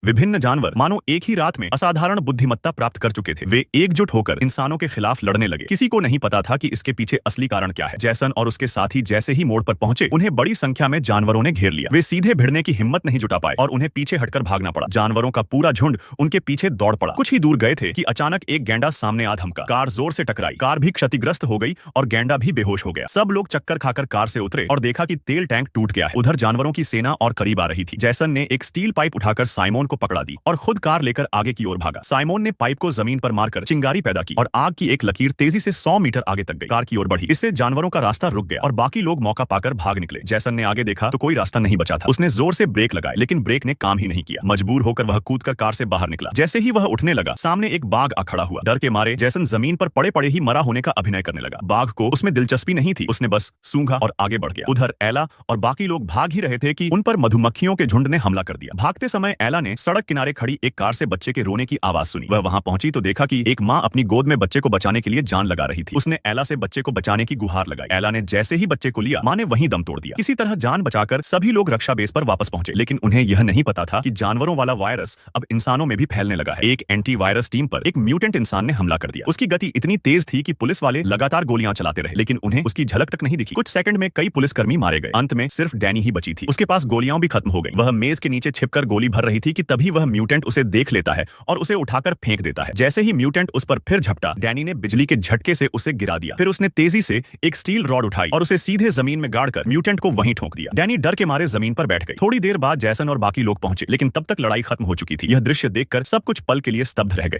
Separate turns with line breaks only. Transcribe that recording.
विभिन्न जानवर मानो एक ही रात में असाधारण बुद्धिमत्ता प्राप्त कर चुके थे। वे एकजुट होकर इंसानों के खिलाफ लड़ने लगे। किसी को नहीं पता था कि इसके पीछे असली कारण क्या है। जैसन और उसके साथी जैसे ही मोड़ पर पहुंचे, उन्हें बड़ी संख्या में जानवरों ने घेर लिया। वे सीधे भिड़ने की हिम्मत नहीं जुटा पाए और उन्हें पीछे हटकर भागना पड़ा। जानवरों का पूरा झुंड उनके पीछे दौड़ पड़ा। कुछ ही दूर गए थे कि अचानक एक गैंडा सामने आ धमका। कार जोर से टकराई, कार भी क्षतिग्रस्त हो गई और गैंडा भी बेहोश हो गया। सब लोग चक्कर खाकर कार से उतरे और देखा कि तेल टैंक टूट गया है। उधर जानवरों की सेना और करीब आ रही थी। जैसन ने एक स्टील पाइप उठाकर साइमोन को पकड़ा दी और खुद कार लेकर आगे की ओर भागा। साइमोन ने पाइप को जमीन पर मारकर चिंगारी पैदा की और आग की एक लकीर तेजी से 100 मीटर आगे तक गई। कार की ओर बढ़ी। इससे जानवरों का रास्ता रुक गया और बाकी लोग मौका पाकर भाग निकले। जैसन ने आगे देखा तो कोई रास्ता नहीं बचा था। उसने जोर से ब्रेक लगाए, लेकिन ब्रेक ने काम ही नहीं किया। मजबूर होकर वह कूदकर कार से बाहर निकला। जैसे ही वह उठने लगा, सामने एक बाघ आ खड़ा हुआ। डर के मारे जैसन जमीन पर पड़े पड़े ही मरा होने का अभिनय करने लगा। बाघ को उसमें दिलचस्पी नहीं थी। उसने बस सूंघा और आगे बढ़ गया। उधर एला और बाकी लोग भाग ही रहे थे कि उन पर मधुमक्खियों के झुंड ने हमला कर दिया। भागते समय एला ने सड़क किनारे खड़ी एक कार से बच्चे के रोने की आवाज सुनी। वह वहां पहुंची तो देखा कि एक मां अपनी गोद में बच्चे को बचाने के लिए जान लगा रही थी। उसने एला से बच्चे को बचाने की गुहार लगाई। एला ने जैसे ही बच्चे को लिया, मां ने वहीं दम तोड़ दिया। इसी तरह जान बचाकर सभी लोग रक्षा बेस पर वापस पहुंचे, लेकिन उन्हें यह नहीं पता था कि जानवरों वाला वायरस अब इंसानों में भी फैलने लगा है। एक एंटी वायरस टीम पर एक म्यूटेंट इंसान ने हमला कर दिया। उसकी गति इतनी तेज थी कि पुलिस वाले लगातार गोलियां चलाते रहे, लेकिन उन्हें उसकी झलक तक नहीं दिखी। कुछ सेकंड में कई पुलिसकर्मी मारे गए। अंत में सिर्फ डैनी ही बची थी। उसके पास गोलियां भी खत्म हो गई। वह मेज के नीचे छिपकर गोली भर रही थी कि तभी वह म्यूटेंट उसे देख लेता है और उसे उठाकर फेंक देता है। जैसे ही म्यूटेंट उस पर फिर झपटा, डैनी ने बिजली के झटके से उसे गिरा दिया। फिर उसने तेजी से एक स्टील रॉड उठाई और उसे सीधे जमीन में गाड़कर म्यूटेंट को वहीं ठोक दिया। डैनी डर के मारे जमीन पर बैठ गई। थोड़ी देर बाद जैसन और बाकी लोग पहुंचे, लेकिन तब तक लड़ाई खत्म हो चुकी थी। यह दृश्य देखकर सब कुछ पल के लिए स्तब्ध रह गए।